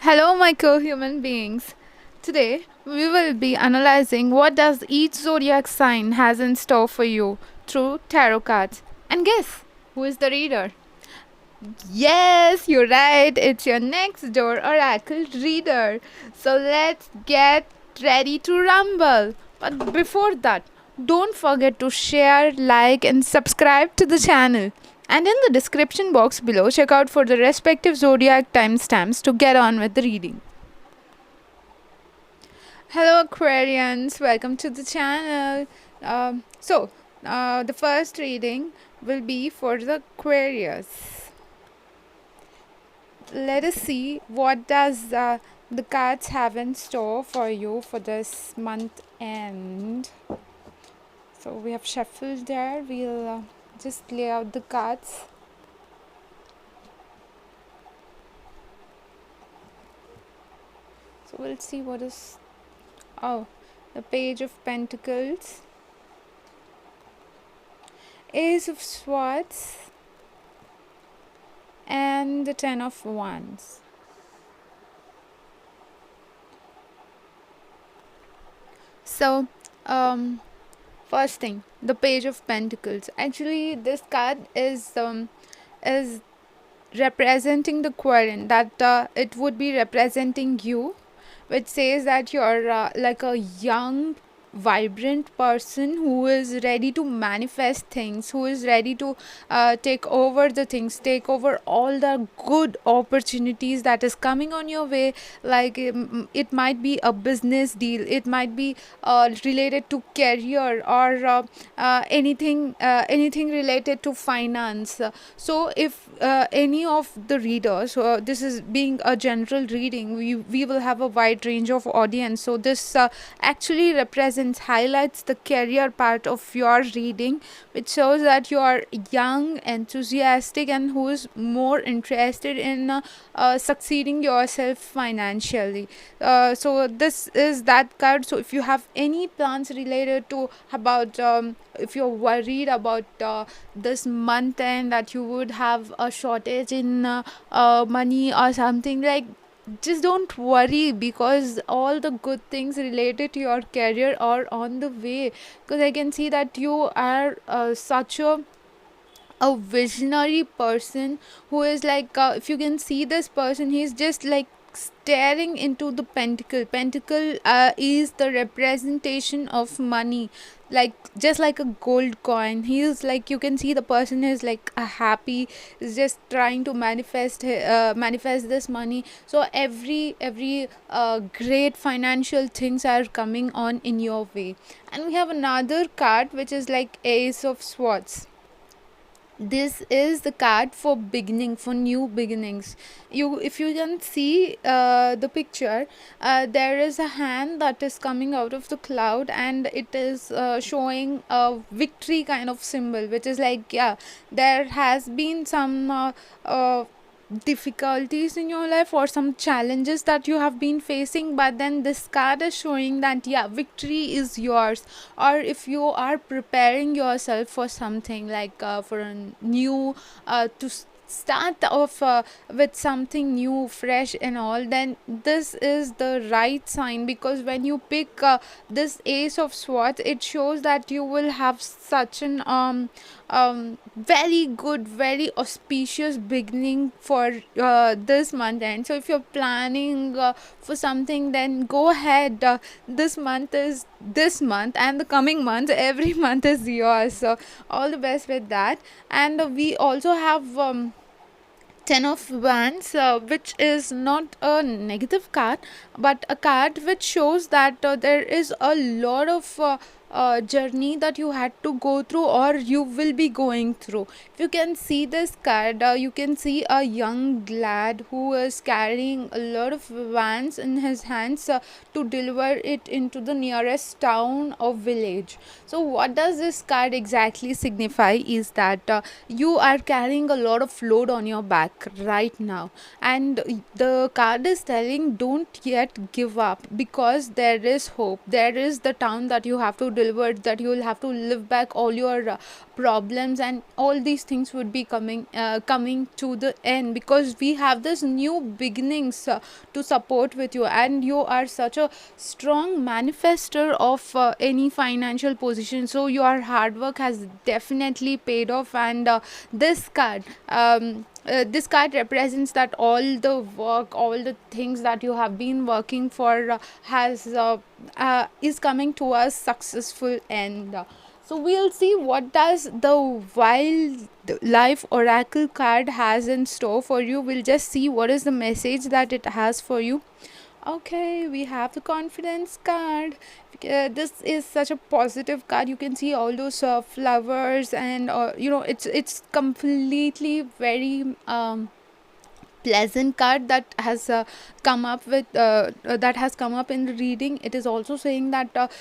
Hello, my co-human beings. Today, we will be analyzing what does each zodiac sign has in store for you through tarot cards. And guess who is the reader? Yes, you're right. It's your next door oracle reader. So let's get ready to rumble. But before that, don't forget to share, like, and subscribe to the channel. And in the description box below, check out for the respective zodiac timestamps to get on with the reading. Hello, Aquarians. Welcome to the channel. The first reading will be for the Aquarius. Let us see what does the cards have in store for you for this month end. So we have shuffled there. We'll just lay out the cards. So we'll see what is... Oh, the Page of Pentacles, Ace of Swords, and the Ten of Wands. So, first thing, the Page of Pentacles. Actually, this card is representing the Aquarian. That it would be representing you, which says that you're like a young, vibrant person who is ready to manifest things, who is ready to take over the things, take over all the good opportunities that is coming on your way. Like it might be a business deal, it might be related to career, or anything related to finance. So if any of the readers, this is being a general reading, we will have a wide range of audience. So this actually highlights the career part of your reading, which shows that you are young, enthusiastic, and who is more interested in succeeding yourself financially. So this is that card. So if you have any plans related to about if you're worried about this month end, that you would have a shortage in money or something, like, just don't worry, because all the good things related to your career are on the way. Because I can see that you are such a visionary person who is like, if you can see this person, he's just like staring into the pentacle is the representation of money, like just like a gold coin. He's like, you can see the person is like a happy, is just trying to manifest this money. So every great financial things are coming on in your way. And we have another card which is like Ace of Swords. This is the card for beginning, for new beginnings. If you can see the picture, there is a hand that is coming out of the cloud, and it is showing a victory kind of symbol, which is like, yeah, there has been some difficulties in your life, or some challenges that you have been facing, but then this card is showing that, yeah, victory is yours. Or if you are preparing yourself for something, like for a new start off with something new, fresh and all, then this is the right sign. Because when you pick this Ace of Swords, it shows that you will have such an very good, very auspicious beginning for this month end. So if you're planning for something, then go ahead. This month is this month, and the coming months, every month is yours. So all the best with that. And we also have Ten of Wands, which is not a negative card, but a card which shows that there is a lot of journey that you had to go through, or you will be going through. If you can see this card, you can see a young lad who is carrying a lot of wands in his hands to deliver it into the nearest town or village. So what does this card exactly signify is that you are carrying a lot of load on your back right now, and the card is telling, don't yet give up, because there is hope. There is the town that you have to deliver, that you will have to live back all your problems and all these things would be coming to the end, because we have this new beginnings to support with you, and you are such a strong manifester of any financial position, so your hard work has definitely paid off. And this card represents that all the work, all the things that you have been working for has is coming to a successful end. So we'll see what does the wild life oracle card has in store for you. We'll just see what is the message that it has for you. Okay, we have the confidence card. This is such a positive card. You can see all those flowers, and it's completely very pleasant card that has come up in the reading. It is also saying that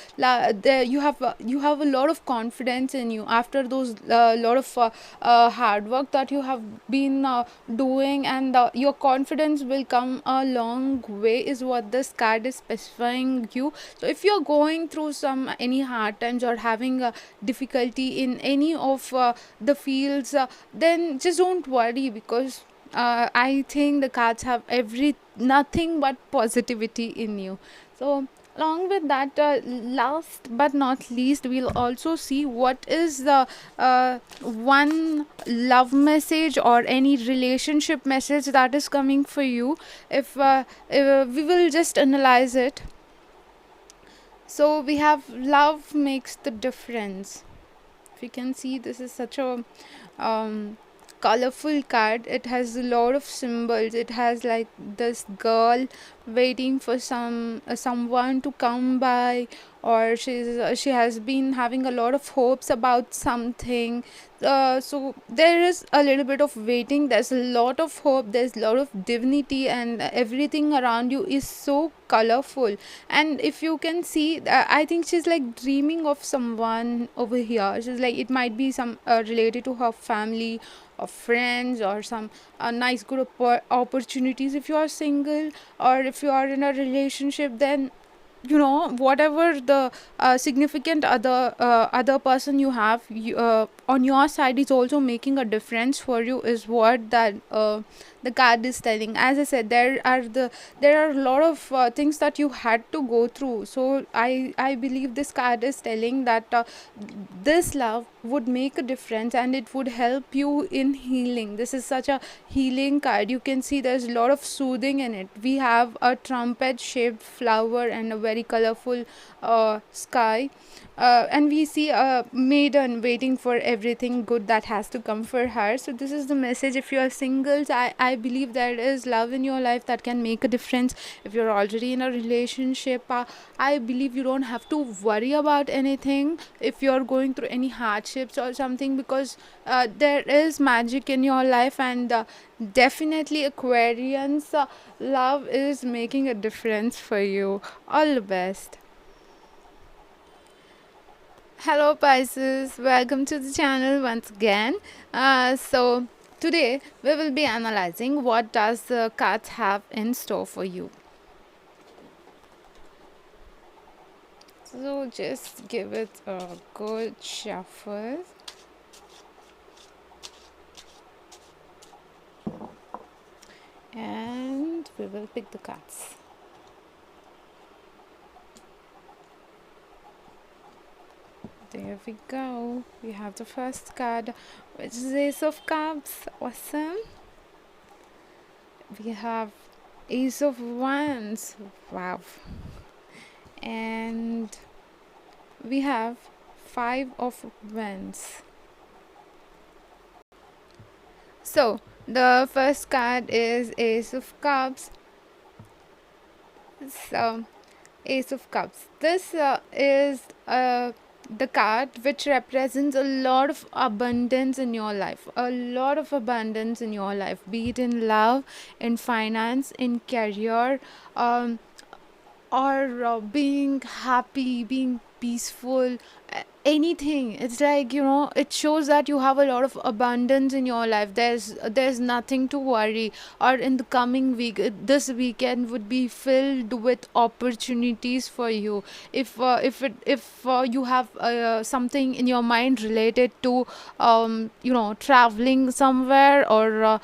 you have a lot of confidence in you after those lot of hard work that you have been doing, and your confidence will come a long way, is what this card is specifying you. So if you're going through some any hard times or having a difficulty in any of the fields, then just don't worry, because I think the cards have every nothing but positivity in you. So along with that, last but not least, we'll also see what is the one love message or any relationship message that is coming for you. If we will just analyze it. So we have love makes the difference. If you can see, this is such a um, colorful card. It has a lot of symbols. It has like this girl waiting for someone to come by, or she has been having a lot of hopes about something. So there is a little bit of waiting, there's a lot of hope, there's a lot of divinity, and everything around you is so colorful. And if you can see, I think she's like dreaming of someone over here. She's like, it might be some related to her family or friends, or some nice good opportunities if you are single, or if you are in a relationship, then whatever the significant other person you have, on your side is also making a difference for you, is what that the card is telling. As I said, there are a lot of things that you had to go through, so I believe this card is telling that this love would make a difference, and it would help you in healing. This is such a healing card. You can see there's a lot of soothing in it. We have a trumpet shaped flower and a very colorful sky, and we see a maiden waiting for everything good that has to come for her. So this is the message. If you are singles, I believe there is love in your life that can make a difference. If you're already in a relationship, I believe you don't have to worry about anything if you're going through any hardships or something, because there is magic in your life, and definitely Aquarians, love is making a difference for you. All the best. Hello Pisces, welcome to the channel once again. So today we will be analyzing what does the cards have in store for you. So just give it a good shuffle. And we will pick the cards. There we go. We have the first card, which is Ace of Cups. Awesome. We have Ace of Wands. Wow. And we have Five of Wands. So the first card is Ace of Cups. So Ace of Cups. This is the card which represents a lot of abundance in your life, be it in love, in finance, in career, or being happy, being peaceful. anything. It's like, it shows that you have a lot of abundance in your life. There's nothing to worry. Or in the coming week, this weekend would be filled with opportunities for you. If you have something in your mind related to traveling somewhere, or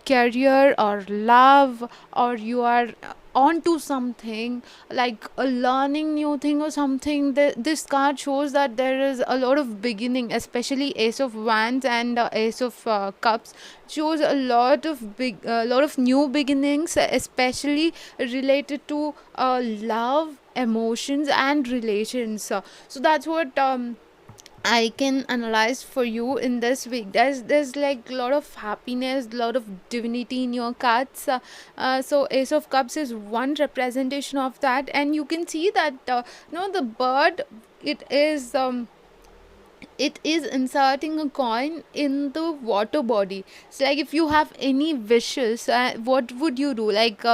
career, or love, or you are onto something like a learning new thing or something. This card shows that there is a lot of beginning, especially Ace of Wands and Ace of Cups shows a lot of new beginnings, especially related to love, emotions, and relations. So that's what I can analyze for you in this week. There's like a lot of happiness, a lot of divinity in your cards. So Ace of Cups is one representation of that, and you can see that the bird, it is it is inserting a coin in the water body. It's like, if you have any wishes, what would you do? Like,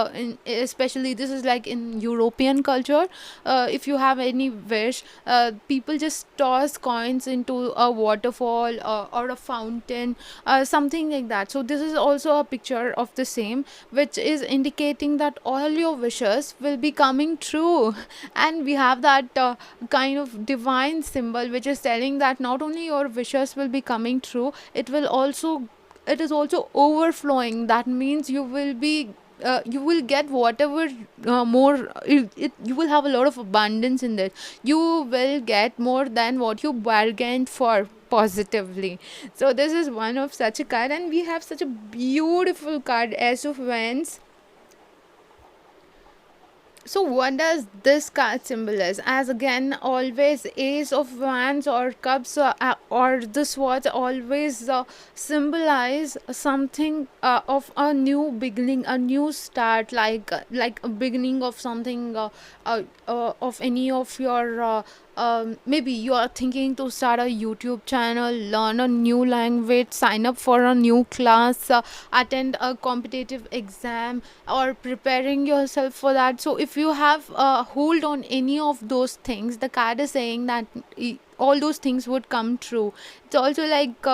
especially this is like in European culture. If you have any wish, people just toss coins into a waterfall, or a fountain, something like that. So this is also a picture of the same, which is indicating that all your wishes will be coming true. And we have that kind of divine symbol, which is telling that not only your wishes will be coming true, it is also overflowing. That means you will get whatever more you will have a lot of abundance in that. You will get more than what you bargained for, positively. So this is one of such a card, and we have such a beautiful card, Ace of Wands. So what does this card symbolize? As again, always Ace of Wands or Cups, or the Swords always symbolize something of a new beginning, a new start, like a beginning of something, of any of your. Maybe you are thinking to start a YouTube channel, learn a new language, sign up for a new class, attend a competitive exam, or preparing yourself for that. So if you have a hold on any of those things, the card is saying that all those things would come true. It's also like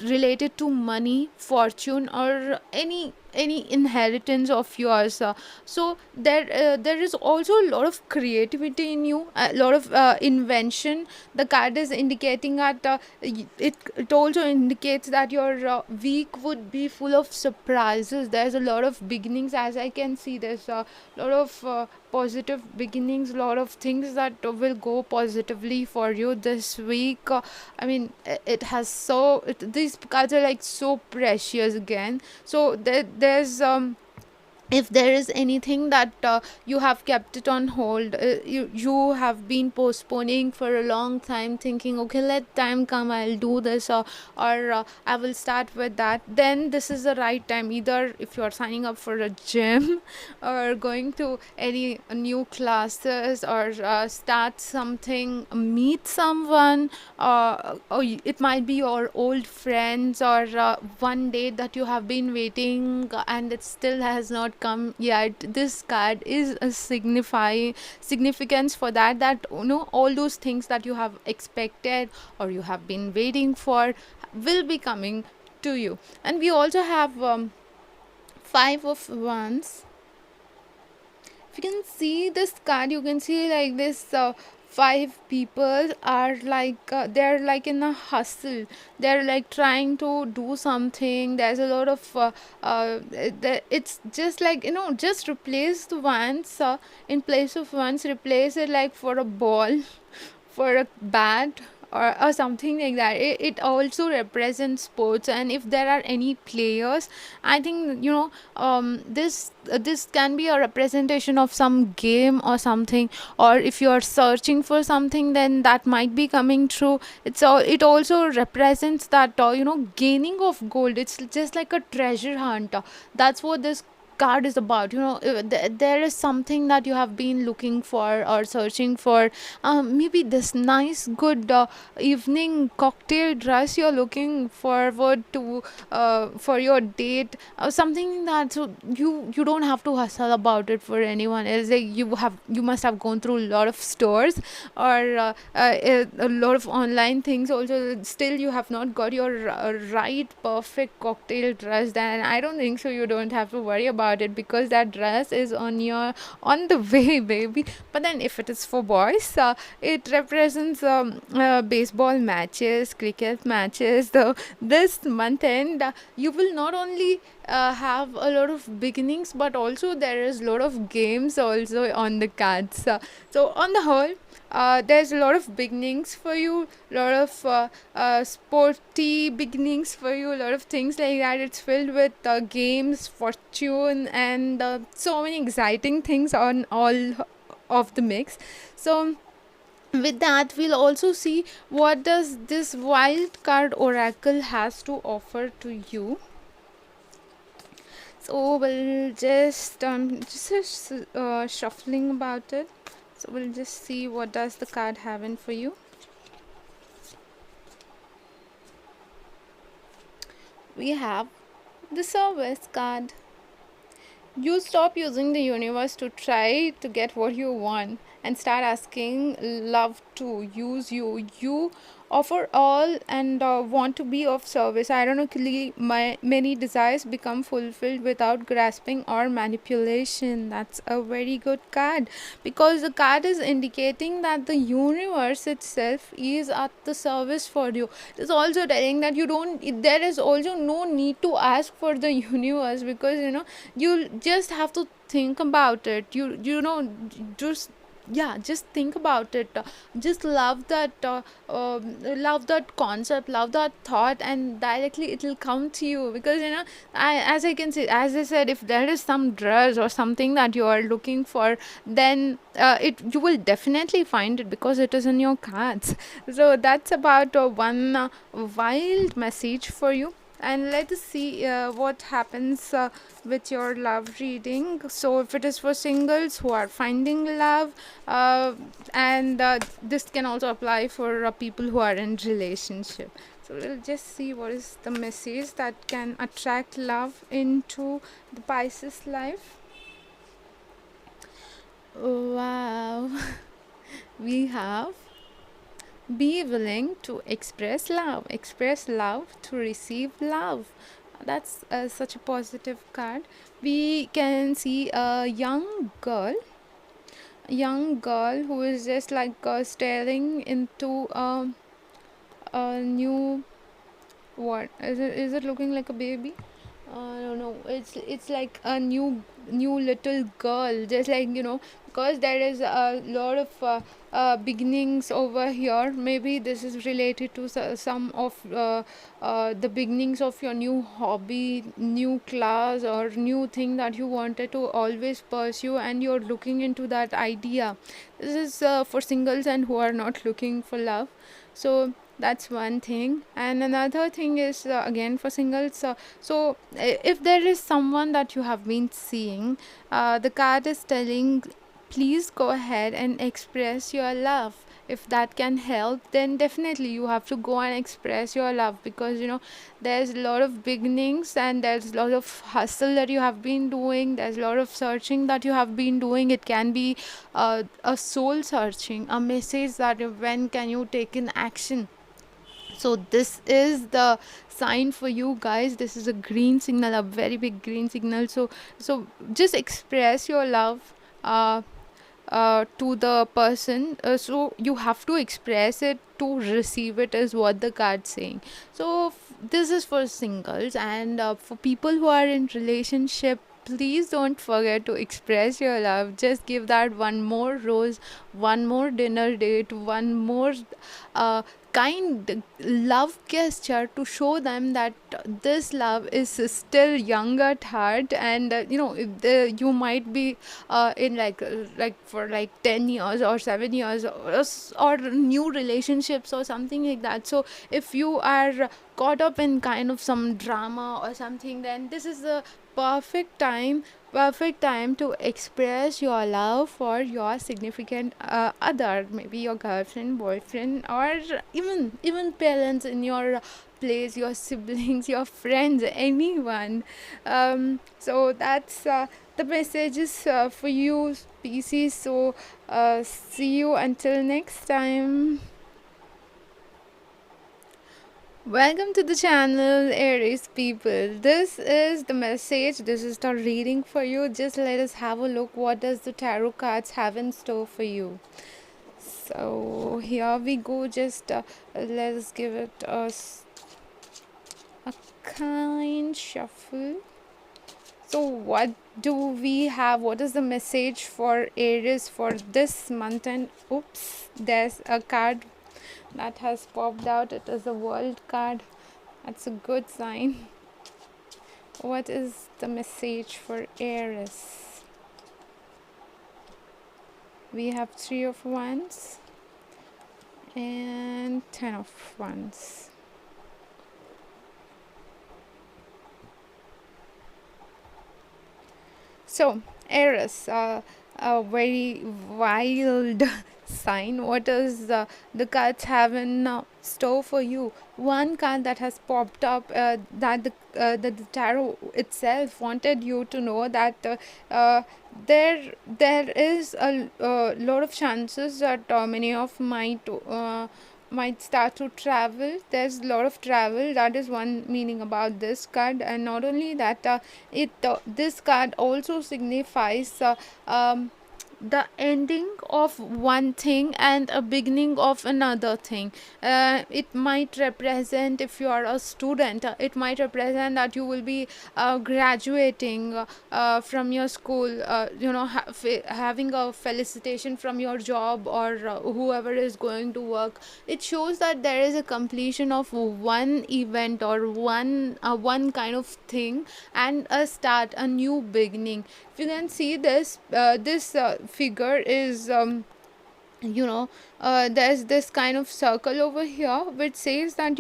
related to money, fortune, or any inheritance of yours. So there is also a lot of creativity in you, a lot of invention. The card is indicating that it also indicates that your week would be full of surprises. There's a lot of beginnings, as I can see. There's a lot of positive beginnings, a lot of things that will go positively for you this week. I mean, these cards are like so precious again. So there's if there is anything that you have kept it on hold, you have been postponing for a long time, thinking, okay, let time come, I'll do this, or I will start with that, then this is the right time. Either if you're signing up for a gym or going to any new classes, or start something, meet someone, or it might be your old friends, or one date that you have been waiting and it still has not come yet. This card is a significance for that all those things that you have expected or you have been waiting for will be coming to you. And we also have Five of Wands. If you can see this card, you can see like this five people are like they're like in a hustle. They're like trying to do something. There's a lot of it's just like, just replace the wands, in place of wands, replace it like for a ball, for a bat, or something like that. It also represents sports, and if there are any players, I think this can be a representation of some game or something. Or if you are searching for something, then that might be coming true. It also represents that gaining of gold. It's just like a treasure hunt. That's what this card is about. There is something that you have been looking for or searching for. Maybe this nice good evening cocktail dress you're looking forward to for your date, something that, so you don't have to hustle about it for anyone else. Like, you must have gone through a lot of stores or a lot of online things also, still you have not got your right perfect cocktail dress. Then I don't think so you don't have to worry about it, because that dress is on the way, baby. But then if it is for boys, it represents baseball matches, cricket matches. This month end, you will not only have a lot of beginnings, but also there is a lot of games also on the cards. So on the whole, there's a lot of beginnings for you, a lot of sporty beginnings for you, a lot of things like that. It's filled with games, fortune, and so many exciting things on all of the mix. So with that, we'll also see what does this wild card oracle has to offer to you. So we'll just shuffling about it. So we'll just see what does the card have in for you. We have the service card. You stop using the universe to try to get what you want and start asking love to use you. You offer all and want to be of service. Ironically, my many desires become fulfilled without grasping or manipulation. That's a very good card, because the card is indicating that the universe itself is at the service for you. It's also telling that there is also no need to ask for the universe, because you just have to think about it. Just, yeah, just think about it. Just love that concept, love that thought, and directly it will come to you. Because as I said, if there is some dress or something that you are looking for, then it you will definitely find it, because it is in your cards. So that's about one wild message for you. And let us see what happens with your love reading. So if it is for singles who are finding love, and this can also apply for people who are in relationship. So we'll just see what is the message that can attract love into the Pisces life. Wow. We have, be willing to express love to receive love. That's such a positive card. We can see a young girl who is just like staring into a new, what is it looking like a baby? No, it's like a new little girl, just like because there is a lot of beginnings over here. Maybe this is related to some of the beginnings of your new hobby, new class, or new thing that you wanted to always pursue, and you're looking into that idea. This is for singles and who are not looking for love. So that's one thing. And another thing is, again, for singles, so if there is someone that you have been seeing, the card is telling, please go ahead and express your love. If that can help, then definitely you have to go and express your love, because there's a lot of beginnings, and there's a lot of hustle that you have been doing, there's a lot of searching that you have been doing. It can be a soul searching, a message that when can you take in action. So this is the sign for you guys. This is a green signal, a very big green signal. So just express your love to the person. So you have to express it to receive it, is what the card's saying. So this is for singles, and for people who are in relationship, please don't forget to express your love. Just give that one more rose, one more dinner date, one more kind love gesture to show them that this love is still young at heart. And you might be in like for like 10 years or 7 years, or new relationships or something like that. So if you are caught up in kind of some drama or something, then this is the perfect time perfect time to express your love for your significant other, maybe your girlfriend, boyfriend, or even parents in your place, your siblings, your friends, anyone. So that's the messages for you, species. So see you until next time. Welcome to the channel, Aries people. This is the message. This is the reading for you. Just let us have a look. What does the tarot cards have in store for you? So here we go. Just let us give it a kind shuffle. So what do we have? What is the message for Aries for this month? And oops, there's a card that has popped out. It is a world card. That's a good sign. What is the message for Aries? We have 3 of Wands and 10 of Wands. So Aries, a very wild sign. What does the cards have in store for you? One card that has popped up, that the tarot itself wanted you to know that there is a lot of chances that many of might start to travel. There's a lot of travel. That is one meaning about this card. And not only that, it this card also signifies the ending of one thing and a beginning of another thing. It might represent, if you are a student, it might represent that you will be graduating from your school, having a felicitation from your job, or whoever is going to work. It shows that there is a completion of one event or one kind of thing, and a start, a new beginning. If you can see this, this figure is there's this kind of circle over here which says that,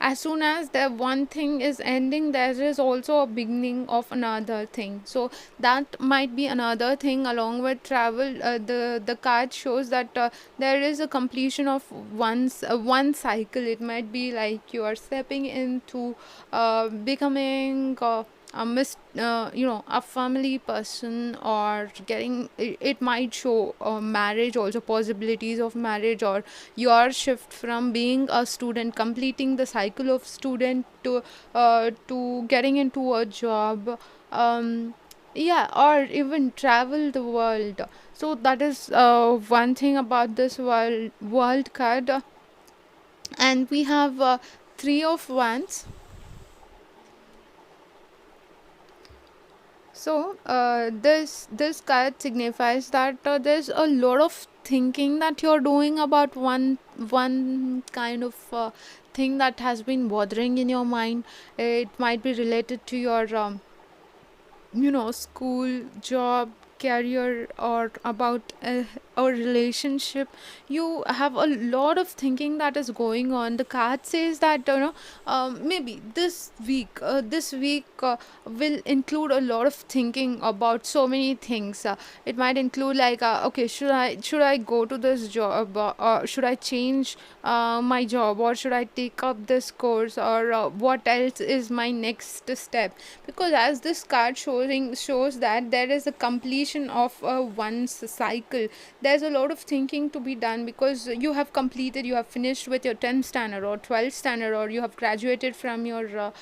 as soon as the one thing is ending, there is also a beginning of another thing. So that might be another thing along with travel. The card shows that there is a completion of one cycle. It might be like you are stepping into becoming a family person, or getting it might show marriage also, possibilities of marriage, or your shift from being a student, completing the cycle of student, to getting into a job, yeah, or even travel the world. So that is one thing about this world card. And we have 3 of Wands. So this card signifies that there's a lot of thinking that you're doing about one kind of thing that has been bothering in your mind. It might be related to your school, job, career, or about a relationship. You have a lot of thinking that is going on. The card says that maybe this week will include a lot of thinking about so many things. It might include like, okay, should I go to this job, or should I change my job, or should I take up this course, or what else is my next step? Because as this card shows that there is a completion of one's cycle. There's a lot of thinking to be done, because you have finished with your 10th standard or 12th standard, or you have graduated from your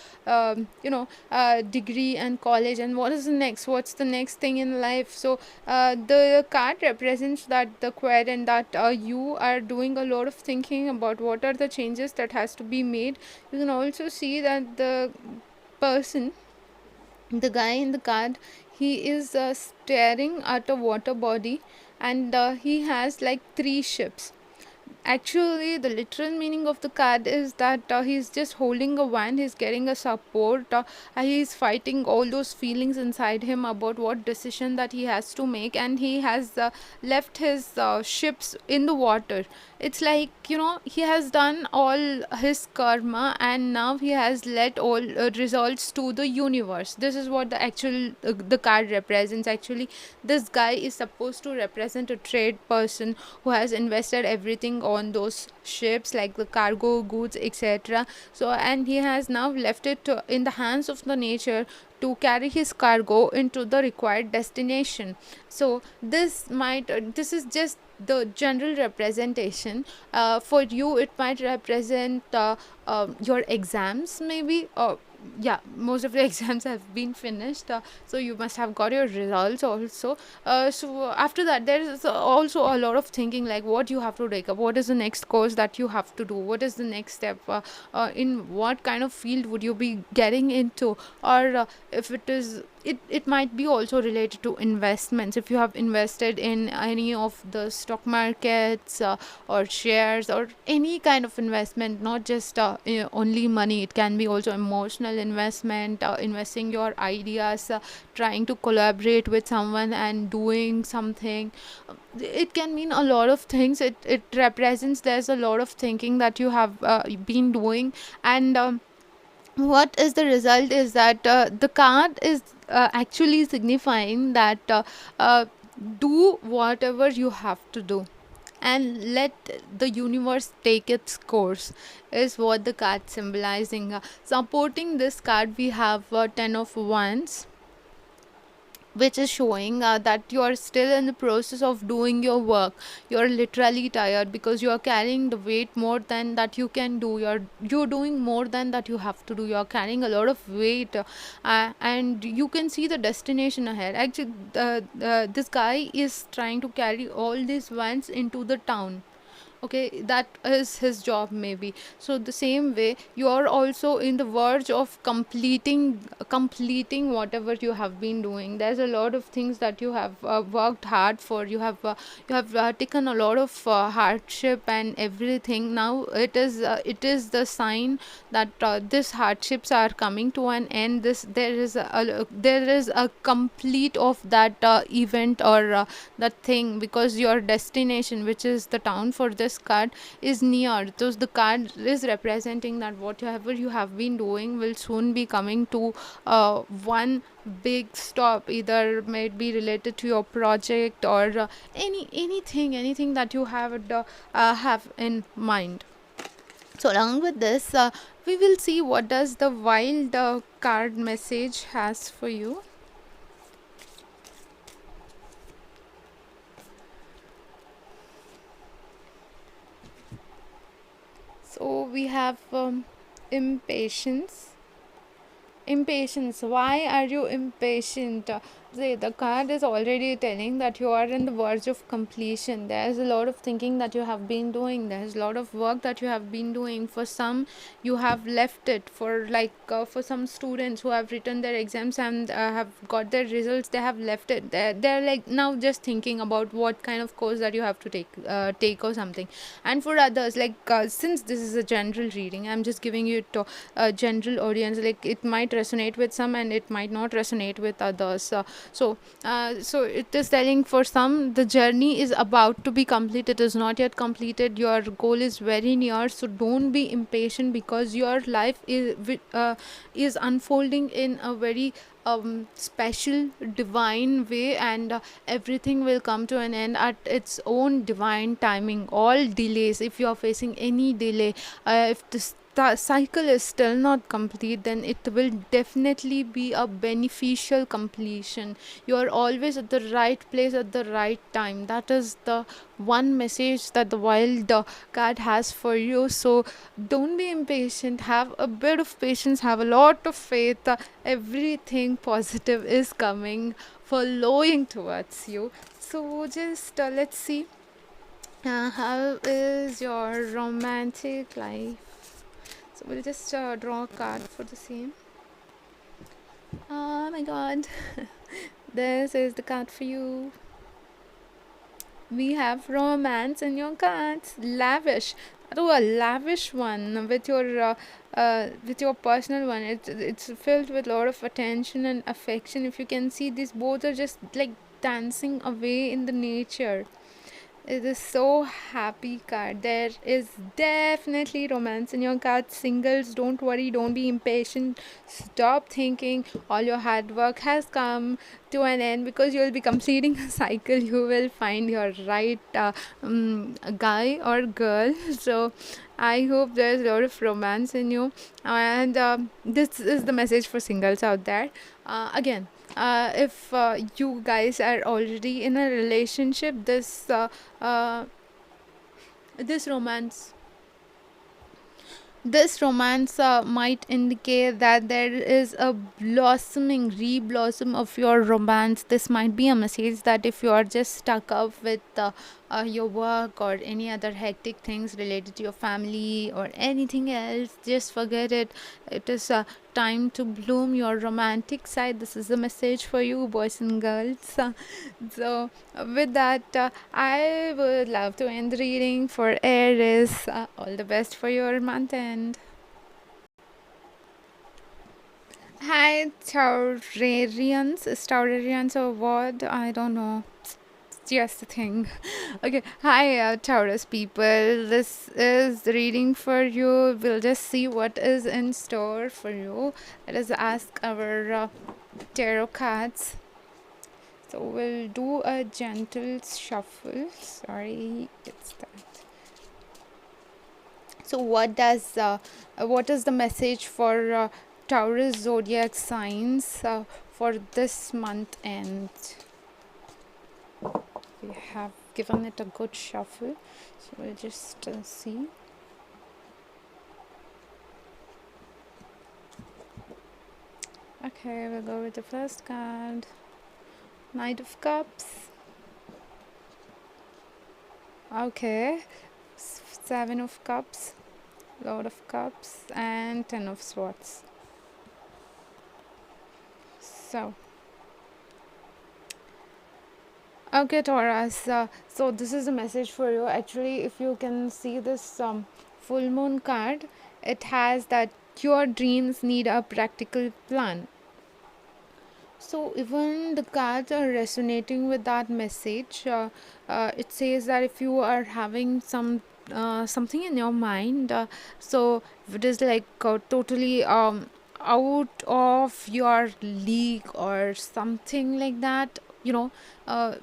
degree and college, and what's the next thing in life. So the card represents that the quadrant that you are doing a lot of thinking about what are the changes that has to be made. You can also see that person the guy in the card, he is staring at a water body, and he has like 3 ships. actually the literal meaning of the card is that he's just holding a wand, he's getting a support, he's fighting all those feelings inside him about what decision that he has to make, and he has left his ships in the water. It's like, he has done all his karma, and now he has let all results to the universe. This is what the card represents. Actually, this guy is supposed to represent a trade person who has invested everything on those ships, like the cargo goods, etc. So, and he has now left it in the hands of the nature to carry his cargo into the required destination. So this is just the general representation. For you it might represent your exams, maybe. Yeah, most of the exams have been finished, so you must have got your results also. So after that, there is also a lot of thinking, like what you have to take up, what is the next course that you have to do, what is the next step, in what kind of field would you be getting into, or if it is, it might be also related to investments. If you have invested in any of the stock markets, or shares, or any kind of investment, not just only money, it can be also emotional investment, investing your ideas, trying to collaborate with someone and doing something. It can mean a lot of things. It represents, there's a lot of thinking that you have been doing. And what is the result is that the card is actually signifying that do whatever you have to do and let the universe take its course, is what the card symbolizing. Supporting this card, we have 10 of wands, which is showing that you are still in the process of doing your work. You're literally tired because you are carrying the weight more than that you can do. You're doing more than that you have to do. You're carrying a lot of weight, and you can see the destination ahead. Actually, this guy is trying to carry all these vans into the town. Okay, that is his job, maybe. So the same way, you are also in the verge of completing whatever you have been doing. There's a lot of things that you have worked hard for. You have taken a lot of hardship and everything. Now it is the sign that these hardships are coming to an end. This there is a complete of that event, or that thing, because your destination, which is the town for this card, is near. So the card is representing that whatever you have been doing will soon be coming to one big stop. Either may be related to your project, or anything that you have in mind. So along with this, we will see what does the wild card message has for you. So we have impatience. Impatience. Why are you impatient? The card is already telling that you are in the verge of completion. There's a lot of thinking that you have been doing. There's a lot of work that you have been doing. For some, you have left it. For some students who have written their exams and have got their results, they have left it. They're like now just thinking about what kind of course that you have to take or something. And for others, like since this is a general reading, I'm just giving you to a general audience. Like it might resonate with some and it might not resonate with others. So it is telling, for some the journey is about to be complete. It is not yet completed. Your goal is very near. So don't be impatient, because your life is unfolding in a very special divine way, and everything will come to an end at its own divine timing. All delays, if you are facing any delay, if the cycle is still not complete, then it will definitely be a beneficial completion. You are always at the right place at the right time. That is the one message that the wild card has for you. So don't be impatient, have a bit of patience, have a lot of faith. Everything positive is coming, following towards you. So just let's see, how is your romantic life. So we'll just draw a card for the same. Oh my god. This is the card for you. We have romance in your cards. Lavish. Oh, a lavish one with your personal one. It's filled with a lot of attention and affection. If you can see, these both are just like dancing away in the nature. It is so happy card. There is definitely romance in your card. Singles, don't worry, don't be impatient. Stop thinking all your hard work has come to an end, because you will be completing a cycle. You will find your right guy or girl. So I hope there's a lot of romance in you. And this is the message for singles out there. Again, if you guys are already in a relationship, uh, this romance this romance might indicate that there is a blossoming re-blossom of your romance. This might be a message that if you are just stuck up with your work or any other hectic things related to your family or anything else, just forget it. It is time to bloom your romantic side. This is a message for you, boys and girls. So with that, I would love to end the reading for Aries. All the best for your month end. Hi, Taurarians. Is Taurarians a word? I don't know. It's just a thing. Okay. Hi, Taurus people. This is the reading for you. We'll just see what is in store for you. Let us ask our tarot cards. So we'll do a gentle shuffle. Sorry, it's that. So what is the message for Taurus zodiac signs for this month end? We have given it a good shuffle, so we'll just see. Okay, we'll go with the first card. Knight of Cups. Okay. Seven of Cups, Lord of Cups, and Ten of Swords. So, okay, Taurus. So this is a message for you. Actually, if you can see this full moon card, it has that your dreams need a practical plan. So even the cards are resonating with that message. It says that if you are having something in your mind, so if it is like totally out of your league or something like that,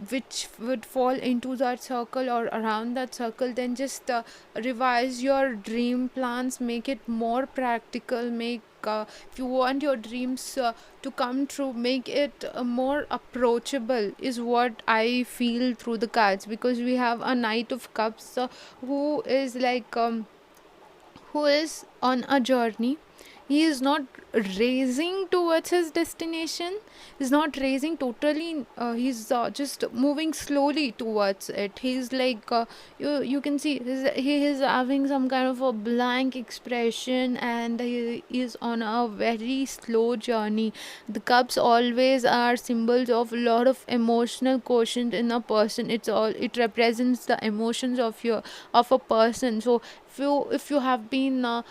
which would fall into that circle or around that circle, then just revise your dream plans, make it more practical, make if you want your dreams to come true, make it more approachable, is what I feel through the cards, because we have a Knight of Cups who is like who is on a journey. He is not racing towards his destination. He's not racing totally. He's just moving slowly towards it. He's like you can see he is having some kind of a blank expression, and he is on a very slow journey. The cups always are symbols of a lot of emotional quotient in a person. It represents the emotions of a person. So if you have been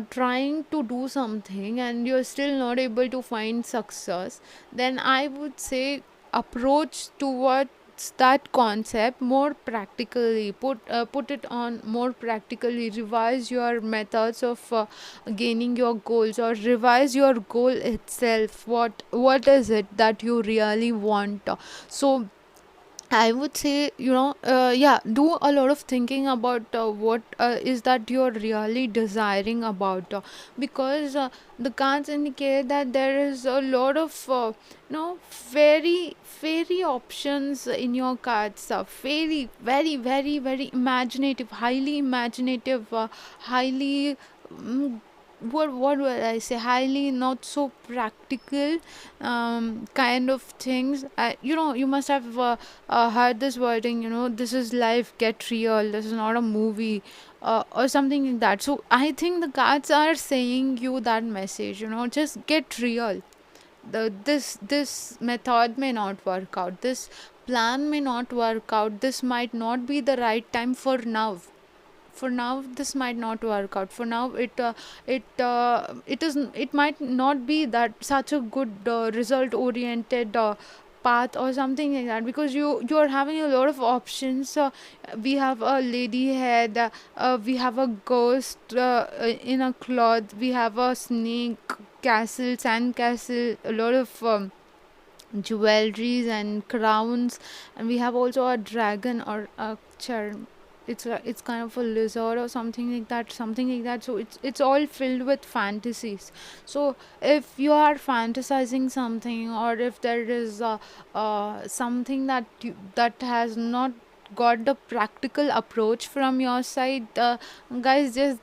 trying to do something and you're still not able to find success, then I would say approach towards that concept more practically. Put it on more practically. Revise your methods of gaining your goals, or revise your goal itself. What is it that you really want? So I would say, yeah, do a lot of thinking about what is that you're really desiring about, because the cards indicate that there is a lot of, very options in your cards. Very, very, very, very imaginative, highly imaginative, highly. Mm, what will I say? Highly not so practical, kind of things. You must have heard this wording. This is life. Get real. This is not a movie, or something like that. So I think the cards are saying you that message. Just get real. This method may not work out. This plan may not work out. This might not be the right time for now. For now this might not work out. For now it might not be that such a good result oriented path or something like that, because you're having a lot of options. We have a lady head, we have a ghost in a cloth, we have a snake castle, sand castle, a lot of jewelries and crowns, and we have also a dragon or a charm. It's kind of a lizard or something like that. So it's all filled with fantasies. So if you are fantasizing something, or if there is something that has not got the practical approach from your side, guys, just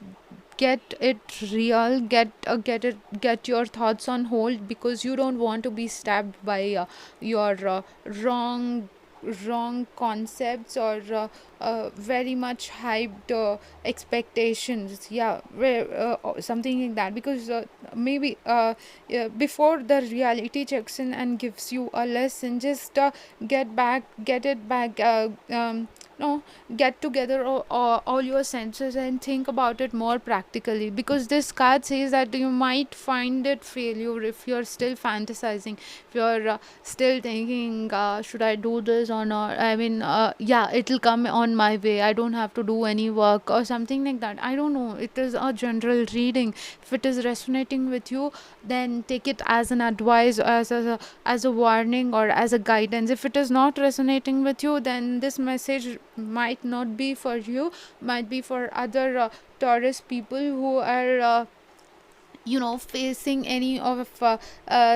get it real, get your thoughts on hold, because you don't want to be stabbed by your wrong concepts, or very much hyped expectations, yeah, something like that. Because maybe yeah, before the reality checks in and gives you a lesson, just get it back, no get together all your senses and think about it more practically, because this card says that you might find it failure if you're still fantasizing, if you're still thinking, should I do this or not, I mean, yeah, it'll come on my way, I don't have to do any work or something like that. I don't know, it is a general reading. If it is resonating with you, then take it as an advice, as a warning, or as a guidance. If it is not resonating with you, then this message might not be for you, might be for other Taurus people who are facing any of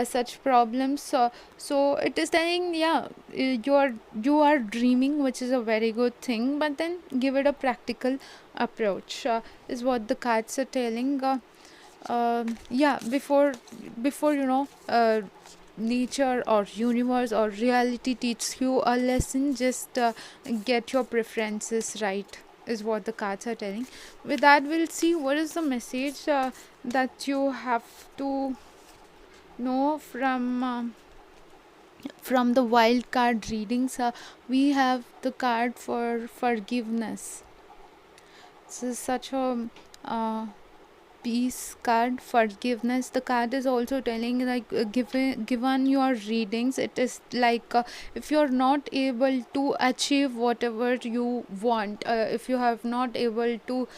such problems. So it is saying, yeah, you are dreaming, which is a very good thing, but then give it a practical approach, is what the cards are telling. Yeah, before nature or universe or reality teaches you a lesson, just get your preferences right, is what the cards are telling. With that, we'll see what is the message that you have to know from the wild card readings. We have the card for forgiveness. This is such a peace card, forgiveness. The card is also telling, like, given your readings, it is like, if you're not able to achieve whatever you want, if you have not able to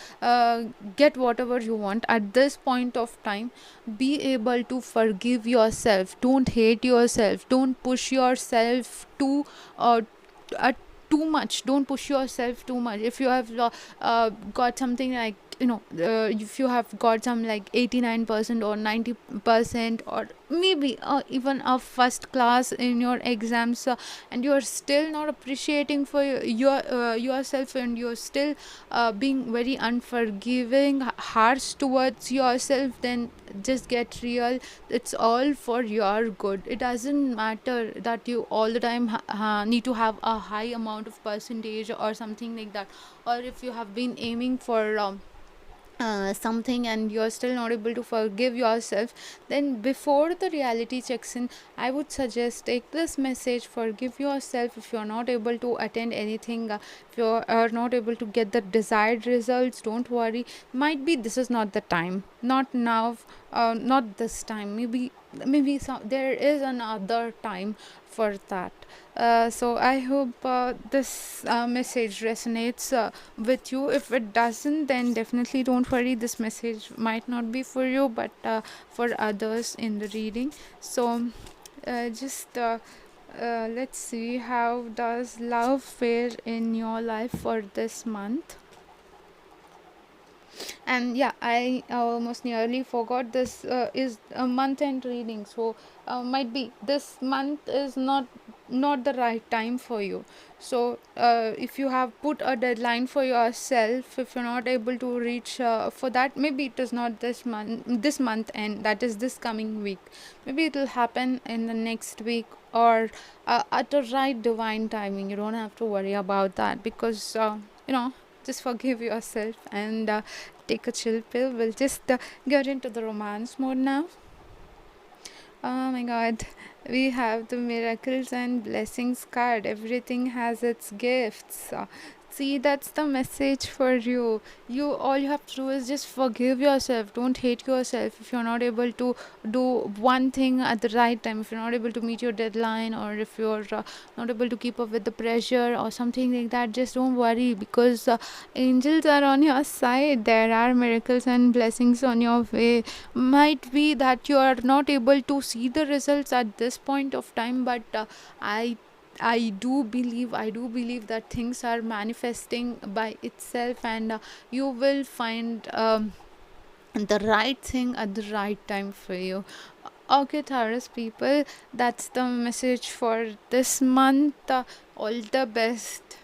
get whatever you want at this point of time, be able to forgive yourself. Don't hate yourself, don't push yourself uh, uh, too much. Don't push yourself too much. If you have got something like, if you have got some like 89% or 90%, or maybe even a first class in your exams, and you're still not appreciating for yourself, and you're still being very unforgiving, harsh towards yourself, then just get real. It's all for your good. It doesn't matter that you all the time need to have a high amount of percentage or something like that, or if you have been aiming for something and you're still not able to forgive yourself, then before the reality checks in, I would suggest take this message, forgive yourself. If you're not able to attend anything, if you are not able to get the desired results, don't worry. Might be this is not the time, not now, not this time. Maybe there is another time for that. So I hope this message resonates with you. If it doesn't, then definitely don't worry. This message might not be for you, but for others in the reading. So just let's see, how does love fare in your life for this month. And yeah, I almost nearly forgot, this is a month end reading. So might be this month is not the right time for you. So if you have put a deadline for yourself, if you're not able to reach for that, maybe it is not this month end, that is this coming week. Maybe it will happen in the next week, or at the right divine timing. You don't have to worry about that, because just forgive yourself and take a chill pill. We'll just get into the romance mode now. Oh my god. We have the miracles and blessings card. Everything has its gifts. See, that's the message for you. You all you have to do is just forgive yourself. Don't hate yourself if you're not able to do one thing at the right time. If you're not able to meet your deadline, or if you're not able to keep up with the pressure or something like that, just don't worry, because angels are on your side. There are miracles and blessings on your way. Might be that you are not able to see the results at this point of time, but i I do believe that things are manifesting by itself, and you will find the right thing at the right time for you. Okay, Taurus people, that's the message for this month. All the best.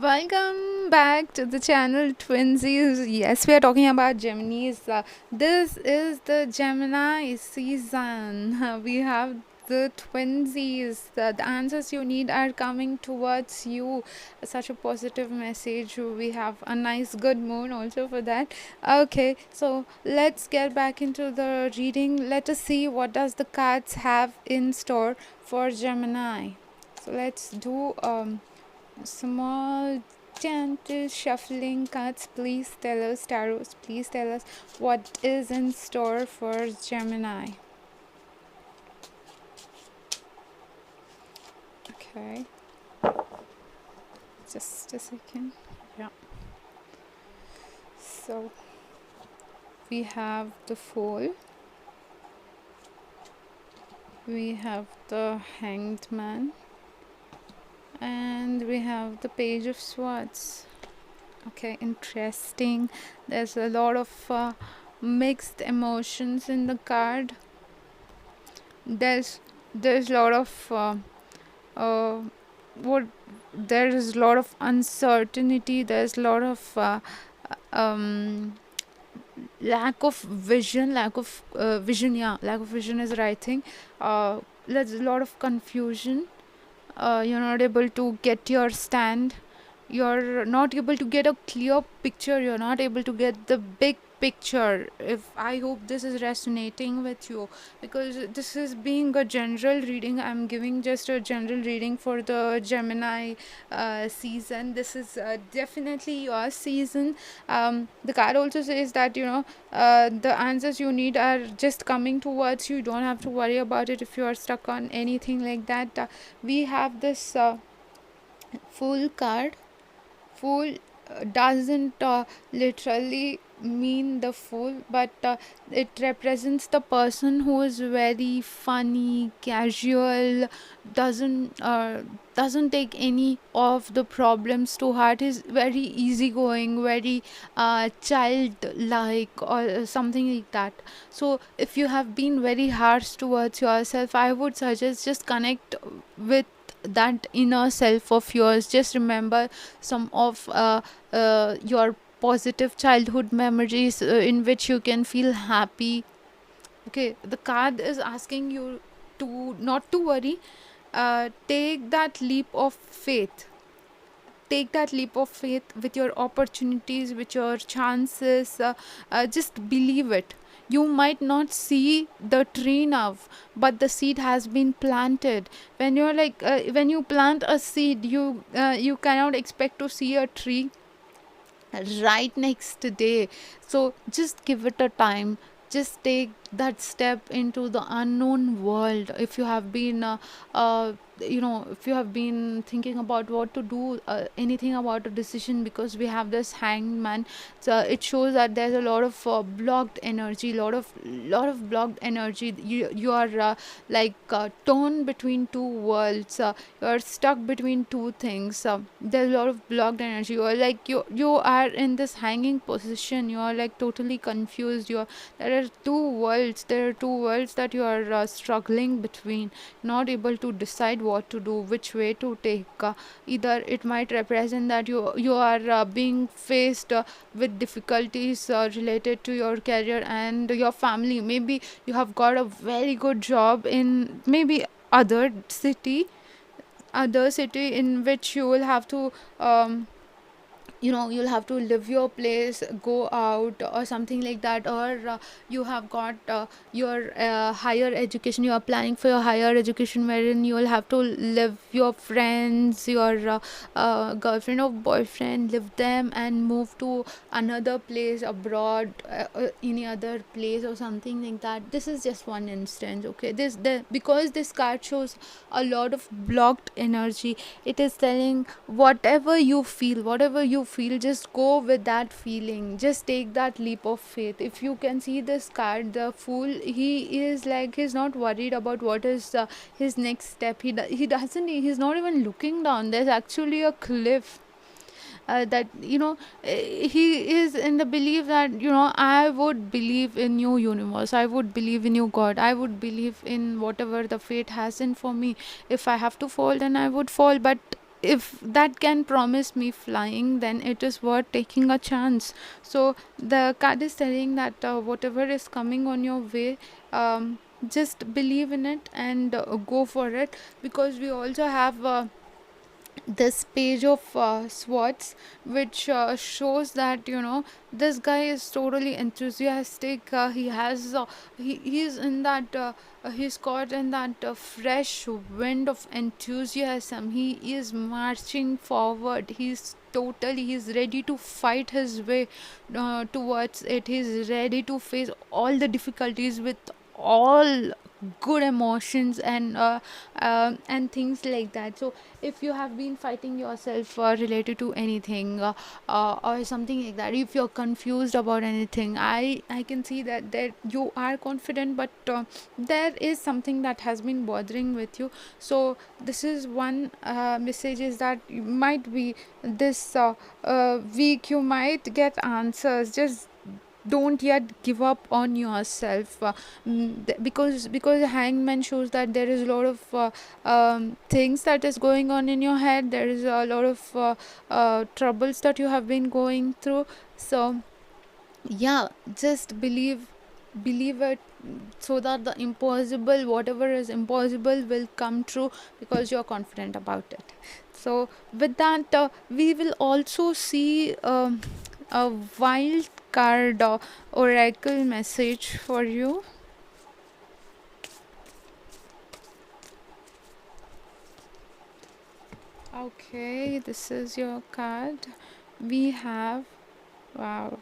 Welcome back to the channel Twinsies. Yes, we are talking about Geminis. This is the Gemini season. We have the Twinsies. The answers you need are coming towards you. Such a positive message. We have a nice good mood also for that. Okay, so let's get back into the reading. Let us see what does the cards have in store for Gemini. So let's do small gentle shuffling cuts. Please tell us, Taurus, please tell us what is in store for Gemini. Okay, just a second. Yeah, so we have the Fool, we have the Hanged Man, and we have the Page of Swords. Okay, interesting. There's a lot of mixed emotions in the card. There's a lot of uh, what there is a lot of uncertainty. There's a lot of um, lack of vision. Lack of vision is the right thing. There's a lot of confusion. You're not able to get your stand. You're not able to get a clear picture. You're not able to get the big picture. If I hope this is resonating with you, because this is being a general reading. I'm giving just a general reading for the Gemini season. This is definitely your season. The card also says that the answers you need are just coming towards you. You don't have to worry about it if you are stuck on anything like that. We have this Fool card. Fool doesn't literally mean the fool, but it represents the person who is very funny, casual, doesn't uh, doesn't take any of the problems to heart. Is very easygoing, very childlike, or something like that. So if you have been very harsh towards yourself, I would suggest just connect with that inner self of yours. Just remember some of your positive childhood memories in which you can feel happy. Okay, the card is asking you to not to worry. Take that leap of faith. Take that leap of faith with your opportunities, with your chances. Just believe it. You might not see the tree now, but the seed has been planted. When you're like when you plant a seed, you cannot expect to see a tree right next day. So just give it a time. Just take that step into the unknown world. If you have been if you have been thinking about what to do, anything about a decision, because we have this Hanged Man. So it shows that there's a lot of blocked energy, lot of blocked energy. You are torn between two worlds. You're stuck between two things. There's a lot of blocked energy. You are in this hanging position. You are like totally confused. There are two worlds that you are struggling between, not able to decide what to do, which way to take. Either it might represent that you are being faced with difficulties related to your career and your family. Maybe you have got a very good job in maybe other city other city in which you will have to you'll have to leave your place, go out or something like that, or you have got your higher education, you are planning for your higher education, wherein you will have to leave your friends, your girlfriend or boyfriend, leave them and move to another place abroad, any other place or something like that. This is just one instance, okay? Because this card shows a lot of blocked energy. It is telling whatever you feel, just go with that feeling, just take that leap of faith. If you can see this card, the fool, he is like, he's not worried about what is his next step. He's not even looking down. There's actually a cliff, that he is in the belief that, I would believe in you, universe, I would believe in you, God, I would believe in whatever the fate has in for me. If I have to fall, then I would fall, but if that can promise me flying, then it is worth taking a chance. So the card is telling that whatever is coming on your way, just believe in it and go for it. Because we also have this page of swords, which shows that, this guy is totally enthusiastic. He's in that he's caught in that fresh wind of enthusiasm. He is marching forward. He's ready to fight his way towards it. He's ready to face all the difficulties with all good emotions and things like that. So if you have been fighting yourself related to anything, or something like that, if you're confused about anything, I can see that you are confident, but there is something that has been bothering with you. So this is one message, is that you might be this week you might get answers. Just don't yet give up on yourself, because hangman shows that there is a lot of things that is going on in your head. There is a lot of troubles that you have been going through. So yeah, just believe it, so that the impossible, whatever is impossible, will come true, because you're confident about it. So with that, we will also see a wild card oracle message for you. Okay, this is your card. We have, wow,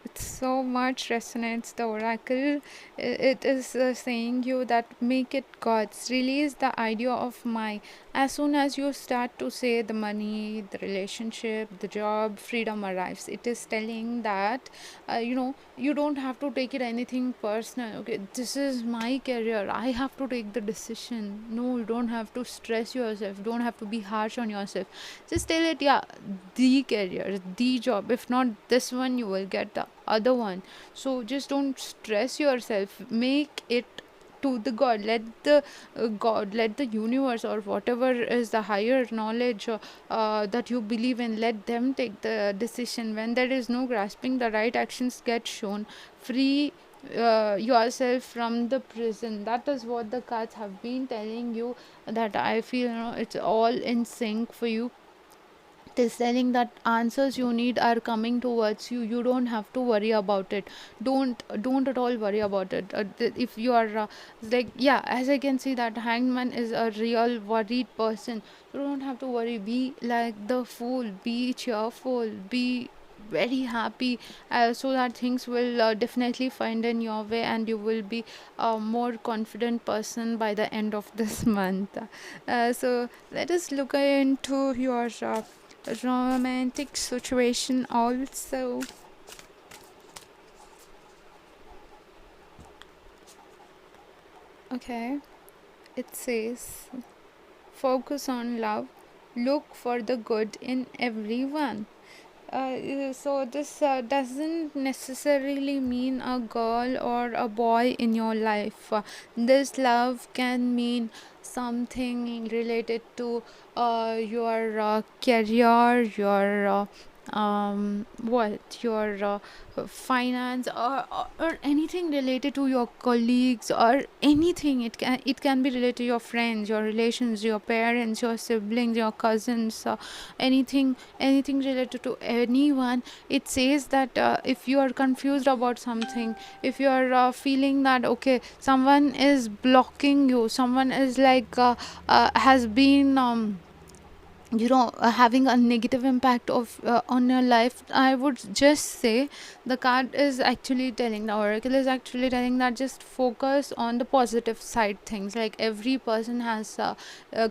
it so much resonates. The oracle, it is saying you that make it God's. Release the idea of my. As soon as you start to say the money, the relationship, the job, freedom arrives. It is telling that, you don't have to take it anything personal. Okay, this is my career. I have to take the decision. No, you don't have to stress yourself. Don't have to be harsh on yourself. Just tell it, yeah, the career, the job. If not this one, you will get the other one. So just don't stress yourself. Make it to the God. Let the God, let the universe, or whatever is the higher knowledge that you believe in, let them take the decision. When there is no grasping, the right actions get shown. Free yourself from the prison. That is what the cards have been telling you. That I feel, it's all in sync for you. It is telling that answers you need are coming towards you. You don't have to worry about it. Don't at all worry about it. If you are like, yeah, as I can see that hangman is a real worried person. You don't have to worry. Be like the fool. Be cheerful. Be very happy, so that things will definitely find in your way, and you will be a more confident person by the end of this month. So let us look into your romantic situation also. Okay, it says, focus on love, look for the good in everyone. So this doesn't necessarily mean a girl or a boy in your life. This love can mean something related to your career, your what your finance, or anything related to your colleagues, or anything. It can be related to your friends, your relations, your parents, your siblings, your cousins, anything related to anyone. It says that if you are confused about something, if you are feeling that okay, someone is blocking you, someone is like has been having a negative impact of on your life, I would just say the card is actually telling, the oracle is actually telling that just focus on the positive side things. Like every person has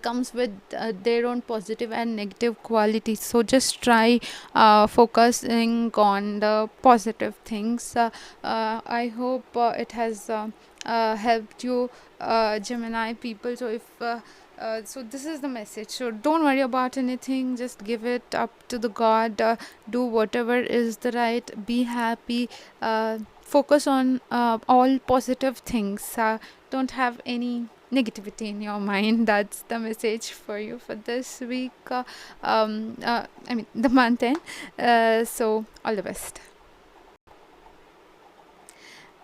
comes with their own positive and negative qualities, so just try focusing on the positive things. I hope it has helped you, Gemini people. So this is the message. So don't worry about anything. Just give it up to the God. Do whatever is the right. Be happy. Focus on all positive things. Don't have any negativity in your mind. That's the message for you for this week. I mean the month end. So all the best.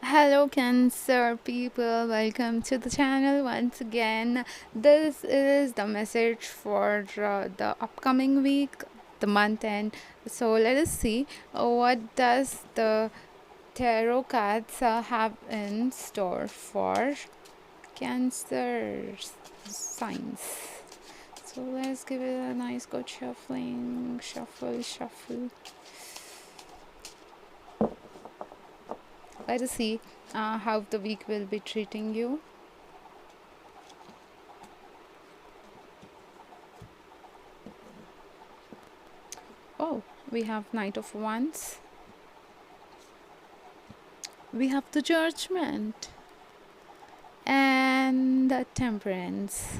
Hello, Cancer people, welcome to the channel once again. This is the message for the upcoming week, the month end. So let us see what does the tarot cards have in store for Cancer signs. So let's give it a nice good shuffling. Shuffle. Let us see how the week will be treating you. Oh, we have Knight of Wands. We have the Judgment and the Temperance.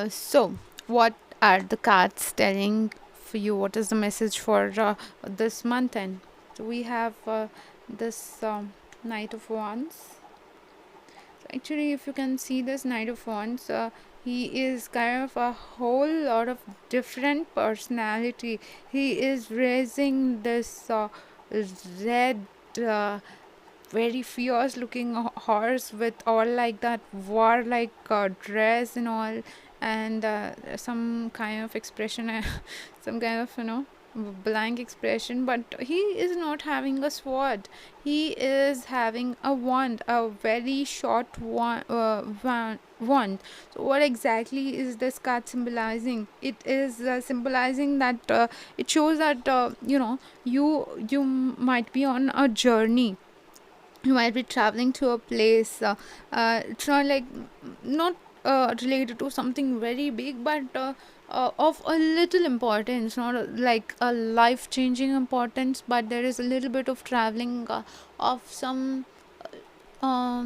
So, what are the cards telling for you? What is the message for this month end? So we have this Knight of Wands. So actually, if you can see this Knight of Wands, he is kind of a whole lot of different personality. He is raising this red, very fierce looking horse with all like that war like dress and all, and some kind of expression, some kind of blank expression, but he is not having a sword. He is having a wand, a very short wand. So what exactly is this card symbolizing? It is symbolizing that it shows that you might be on a journey. You might be traveling to a place. It's not like not related to something very big, but of a little importance, not like a life changing importance, but there is a little bit of traveling of some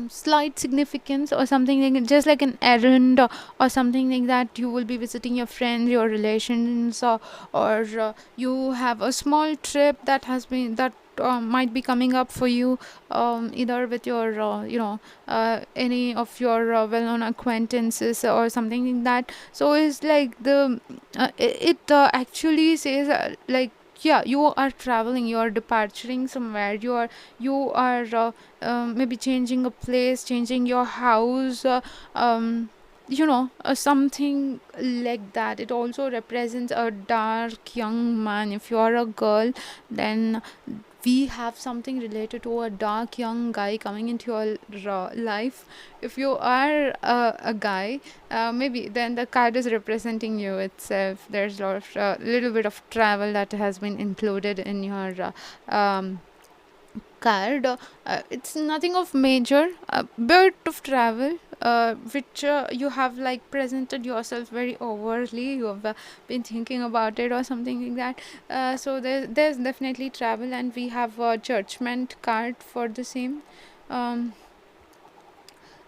slight significance or something, like just like an errand, or something like that. You will be visiting your friends, your relations, or you have a small trip that has been that might be coming up for you, either with your any of your well-known acquaintances or something like that. So it's like it actually says like, yeah, you are traveling, you are departing somewhere, you are maybe changing a place, changing your house, something like that. It also represents a dark young man. If you are a girl, then we have something related to a dark young guy coming into your life. If you are a guy, maybe then the card is representing you itself. There's a lot of little bit of travel that has been included in your card. It's nothing of major, a bit of travel, which you have like presented yourself very overtly. You have been thinking about it or something like that. So there's definitely travel, and we have a judgment card for the same. Um,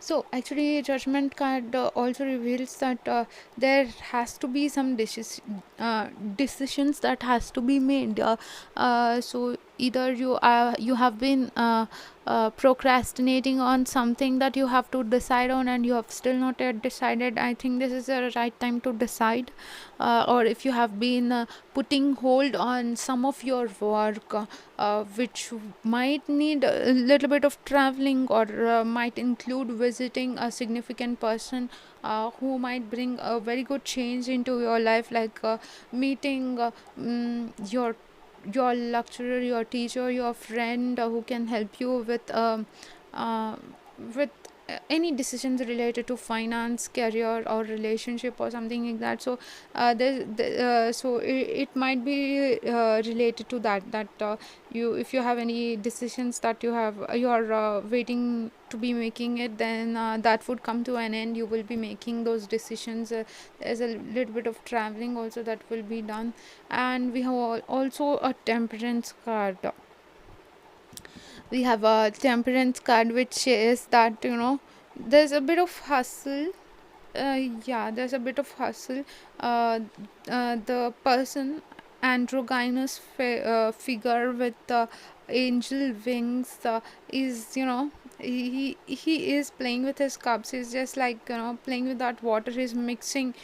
so actually, judgment card also reveals that there has to be some decisions that has to be made. So either you have been procrastinating on something that you have to decide on, and you have still not yet decided. I think this is the right time to decide. Or if you have been putting hold on some of your work, which might need a little bit of traveling, or might include visiting a significant person who might bring a very good change into your life, like meeting your lecturer, your teacher, your friend, who can help you uh, with any decisions related to finance, career, or relationship, or something like that. So it might be related to that you, if you have any decisions that you are waiting to be making it, then that would come to an end. You will be making those decisions. There's a little bit of traveling also that will be done. And we have also a temperance card. We have a temperance card, which says that, there's a bit of hustle. Yeah, there's a bit of hustle. The person, androgynous figure with angel wings, is, he is playing with his cups. He's just like, playing with that water. He's mixing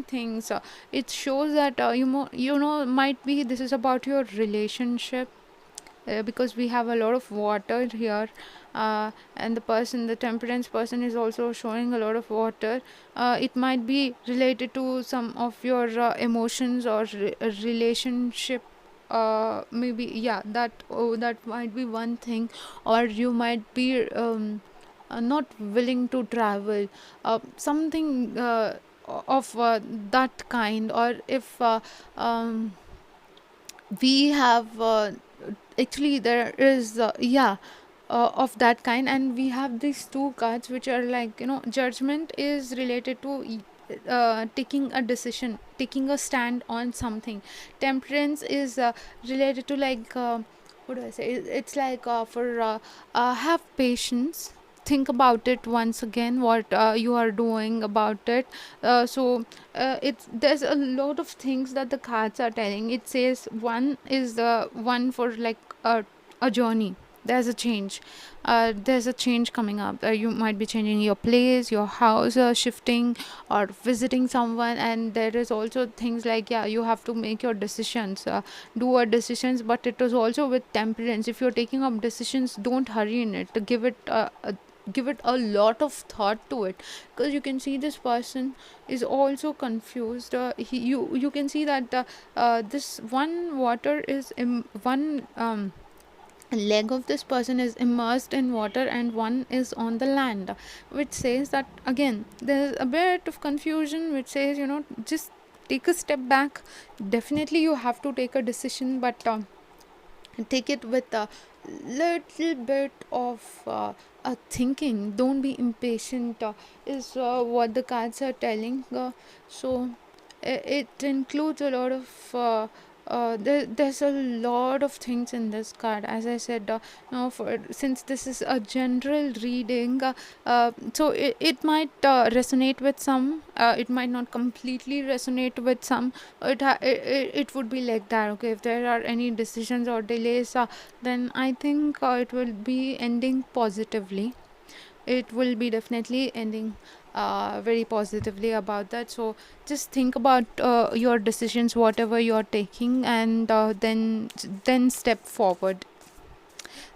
things. It shows that, might be this is about your relationship, because we have a lot of water here. And the temperance person is also showing a lot of water. It might be related to some of your emotions, or relationship. Maybe, yeah, that might be one thing. Or you might be not willing to travel, something of that kind. Or if we have actually, there is, of that kind. And we have these two cards, which are like, judgment is related to taking a decision, taking a stand on something. Temperance is related to, like, what do I say, it's like, for have patience, think about it once again, what you are doing about it. It's there's a lot of things that the cards are telling. It says one is the one for, like, a journey. There's a change coming up. You might be changing your place, your house, shifting, or visiting someone. And there is also things like, yeah, you have to make your decisions, do a decisions. But it is also with temperance. If you're taking up decisions, don't hurry in it. Give it a lot of thought to it, because you can see this person is also confused. You can see that this one water is one leg of this person is immersed in water, and one is on the land, which says that, again, there's a bit of confusion, which says, just take a step back. Definitely you have to take a decision, but take it with a little bit of thinking. Don't be impatient, is what the cards are telling. It includes a lot of there's a lot of things in this card. As I said, since this is a general reading, it might resonate with some. It might not completely resonate with some. It would be like that. Okay, if there are any decisions or delays, then I think it will be ending positively. It will be definitely ending very positively about that. So just think about your decisions, whatever you're taking, and then step forward.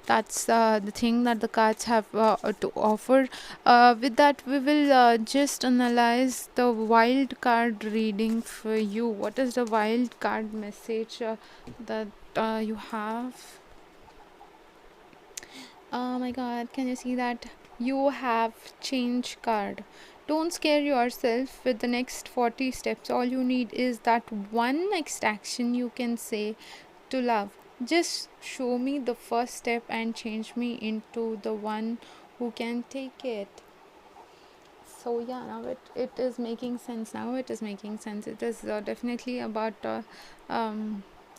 That's the thing that the cards have to offer. With that, we will just analyze the wild card reading for you. What is the wild card message that you have? Oh my god, can you see that? You have change card. Don't scare yourself with the next 40 steps. All you need is that one next action you can say to love. Just show me the first step and change me into the one who can take it. So yeah, now it is making sense. Now it is making sense. It is definitely about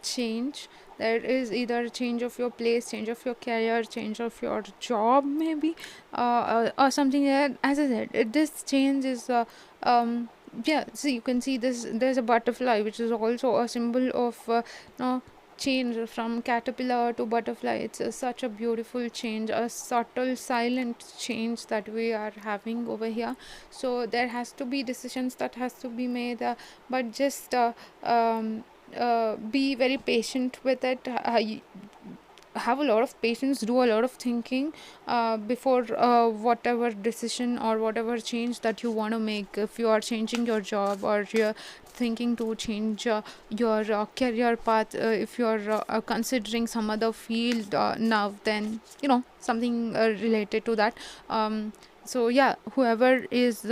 change. There is either change of your place, change of your career, change of your job, maybe, or something like that. As I said, this change is yeah. See, you can see this. There's a butterfly, which is also a symbol of change from caterpillar to butterfly. It's such a beautiful change, a subtle silent change that we are having over here. So there has to be decisions that has to be made, but just be very patient with it. Have a lot of patience, do a lot of thinking before whatever decision or whatever change that you want to make. If you are changing your job, or you're thinking to change your career path, if you're considering some other field now, then something related to that. So yeah, whoever is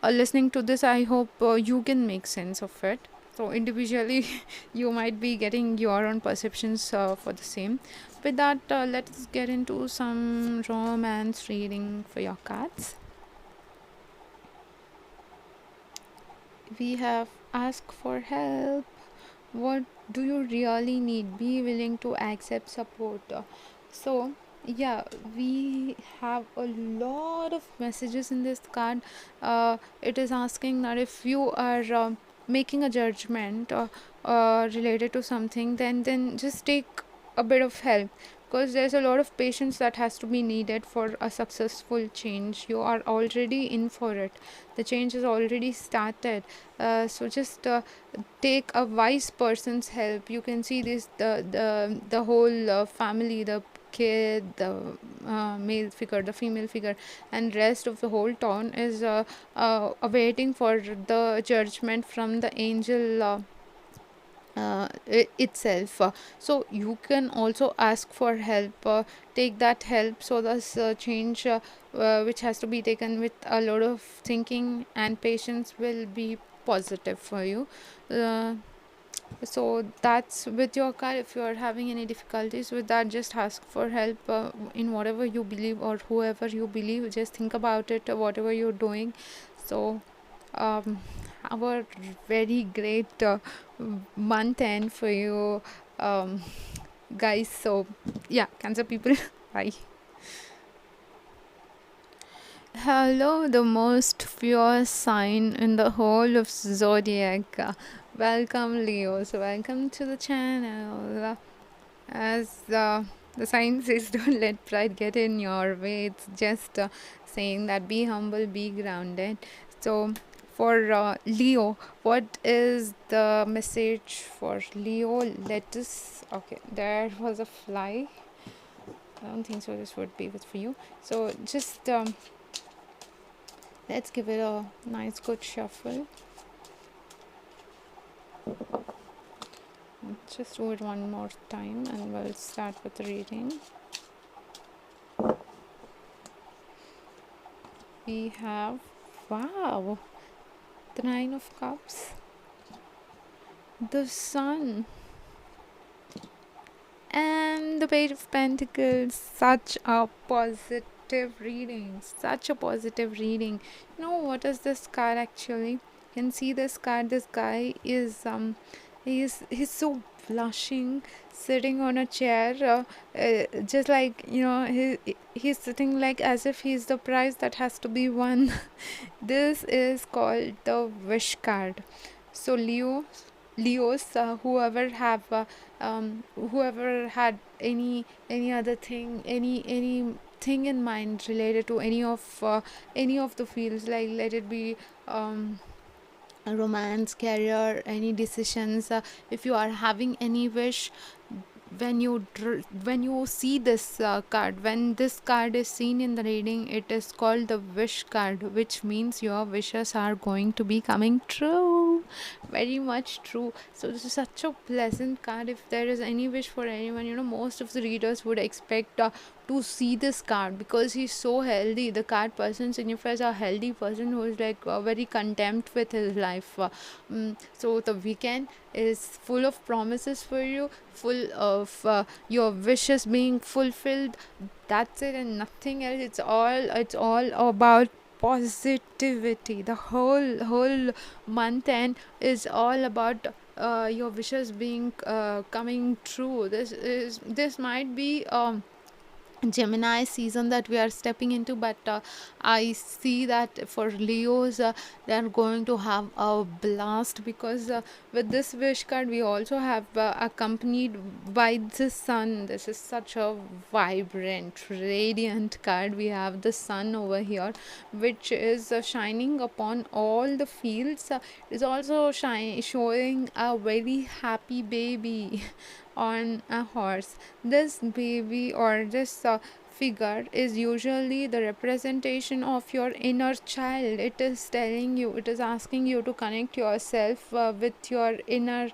listening to this, I hope you can make sense of it. So individually you might be getting your own perceptions for the same. With that, let's get into some romance reading for your cards. We have ask for help. What do you really need? Be willing to accept support. So yeah, we have a lot of messages in this card. It is asking that if you are making a judgment related to something, then just take a bit of help, because there's a lot of patience that has to be needed for a successful change. You are already in for it, the change has already started. So just take a wise person's help. You can see this, the whole family, the kid, the male figure, the female figure, and rest of the whole town is awaiting for the judgment from the angel itself. So you can also ask for help, take that help. So this change which has to be taken with a lot of thinking and patience will be positive for you. uh, so that's with your card. If you are having any difficulties with that, just ask for help in whatever you believe, or whoever you believe. Just think about it, whatever you're doing. So have a very great month end for you, um, guys. So yeah, Cancer people, bye. Hello, the most pure sign in the whole of zodiac. Welcome, Leos. Welcome to the channel. As the sign says, don't let pride get in your way. It's just saying that be humble, be grounded. So for Leo, what is the message for Leo? Let us. Okay, there was a fly. I don't think so. This would be for you. So just let's give it a nice good shuffle. Just do it one more time and we'll start with the reading. We have, wow, the Nine of Cups, the Sun, and the Page of Pentacles. Such a positive reading, such a positive reading. You know what is this card actually? You can see this card. This guy is he's so blushing, sitting on a chair, just like he's sitting like as if he's the prize that has to be won. This is called the wish card. So Leos, whoever had any other thing, any thing in mind related to any of the fields, like let it be romance, career, any decisions. If you are having any wish, when you see this card, when this card is seen in the reading, it is called the wish card, which means your wishes are going to be coming true, very much true. So this is such a pleasant card. If there is any wish for anyone, most of the readers would expect to see this card, because he's so healthy. The card person signifies a healthy person who is like very content with his life. So the weekend is full of promises for you, full of your wishes being fulfilled. That's it and nothing else. It's all about positivity. The whole month end is all about your wishes being coming true. This might be Gemini season that we are stepping into, but I see that for Leos, they are going to have a blast, because with this wish card we also have accompanied by the sun. This is such a vibrant, radiant card. We have the sun over here, which is shining upon all the fields. Is also showing a very happy baby on a horse. This baby, or this figure, is usually the representation of your inner child. It is telling you, it is asking you to connect yourself with your inner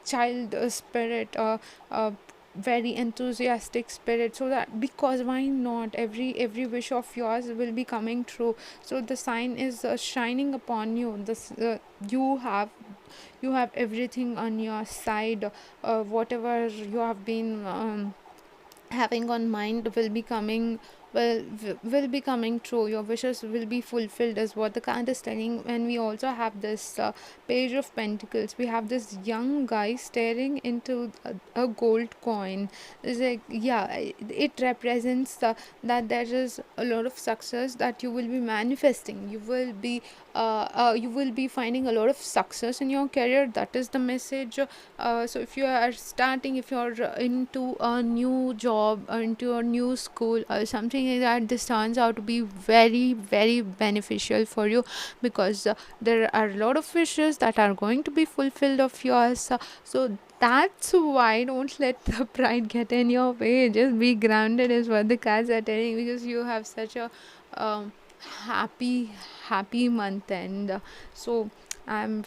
child spirit, very enthusiastic spirit, so that, because why not, every wish of yours will be coming true. So the sign is shining upon you. This you have everything on your side. Whatever you have been having on mind will be coming, will be coming true. Your wishes will be fulfilled, is what the card is telling. And we also have this page of pentacles. We have this young guy staring into a gold coin. It's like, yeah, it represents that there is a lot of success that you will be manifesting. You will be finding a lot of success in your career. That is the message. So if you are starting, if you're into a new job or into a new school or something like that, this turns out to be very, very beneficial for you, because there are a lot of wishes that are going to be fulfilled of yours. So that's why, don't let the pride get in your way. Just be grounded, is what the cards are telling, because you have such a um, happy, happy month end. So I'm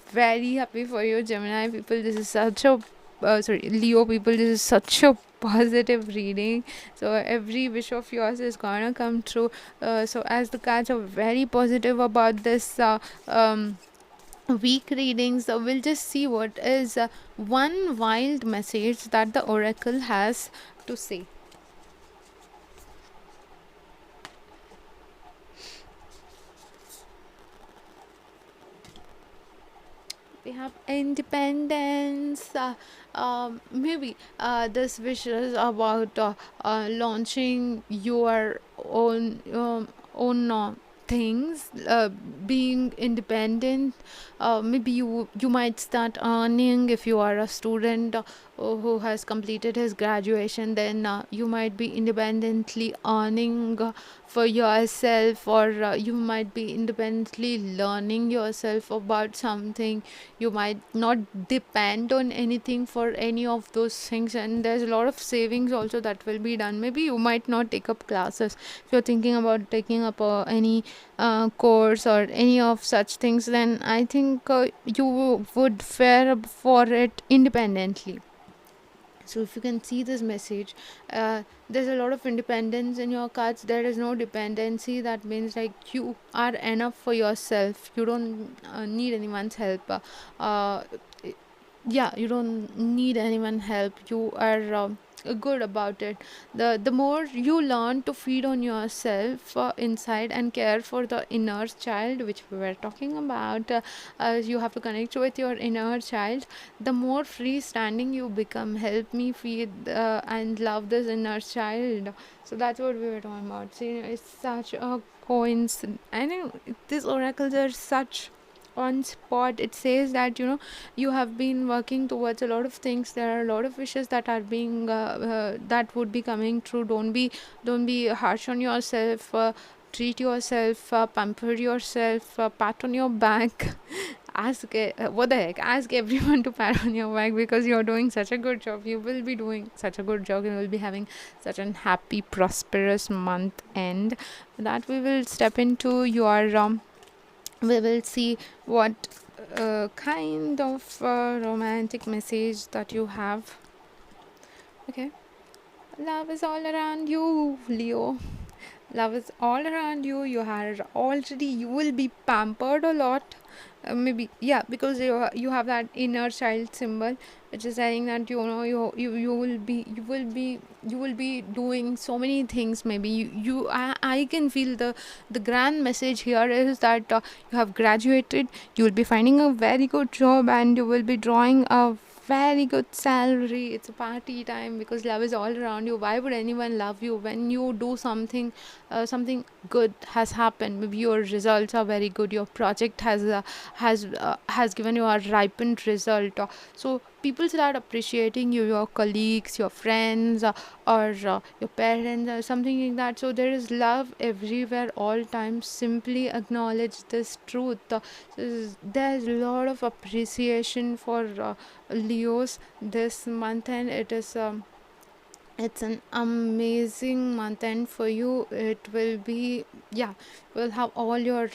very happy for you, Gemini people. This is such a sorry, Leo people. This is such a positive reading. So every wish of yours is gonna come true. So as the cards are very positive about this week readings, we'll just see what is one wild message that the oracle has to say. We have independence. Maybe this wish is about launching your own things, being independent. Maybe you might start earning. If you are a student who has completed his graduation, then you might be independently earning for yourself, or you might be independently learning yourself about something. You might not depend on anything for any of those things, and there's a lot of savings also that will be done. Maybe you might not take up classes. If you're thinking about taking up any course or any of such things, then I think you would fare for it independently. So if you can see this message, there's a lot of independence in your cards. There is no dependency. That means like you are enough for yourself. You don't need anyone's help. Uh, yeah, you don't need anyone's help. You are good about it. The more you learn to feed on yourself inside, and care for the inner child, which we were talking about, you have to connect with your inner child, the more freestanding you become. Help me feed and love this inner child. So that's what we were talking about. So it's such a coincidence. I know these oracles are such on spot. It says that you have been working towards a lot of things. There are a lot of wishes that are being that would be coming true. Don't be harsh on yourself. Treat yourself, pamper yourself, pat on your back. Ask what the heck, ask everyone to pat on your back, because you're doing such a good job. You will be doing such a good job. You will be having such an happy, prosperous month end. That we will step into your we will see what kind of romantic message that you have. Okay. Love is all around you, Leo. Love is all around you. You will be pampered a lot. Maybe, yeah, because you have that inner child symbol, which is saying that you will be doing so many things. Maybe I can feel the grand message here is that you have graduated. You will be finding a very good job, and you will be drawing a very good salary, it's a party time because love is all around you. Why would anyone love you when you do something, something good has happened? Maybe your results are very good, your project has given you a ripened result. So people start appreciating you, your colleagues, your friends, or your parents, or something like that. So there is love everywhere, all times. Simply acknowledge this truth. There's a lot of appreciation for Leos this month, and it's an amazing month, and for you it will be, yeah, will have all your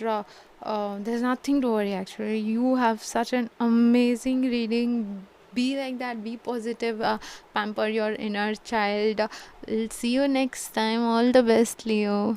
there's nothing to worry. Actually, you have such an amazing reading. Be like that, be positive, pamper your inner child. I'll see you next time. All the best, Leo.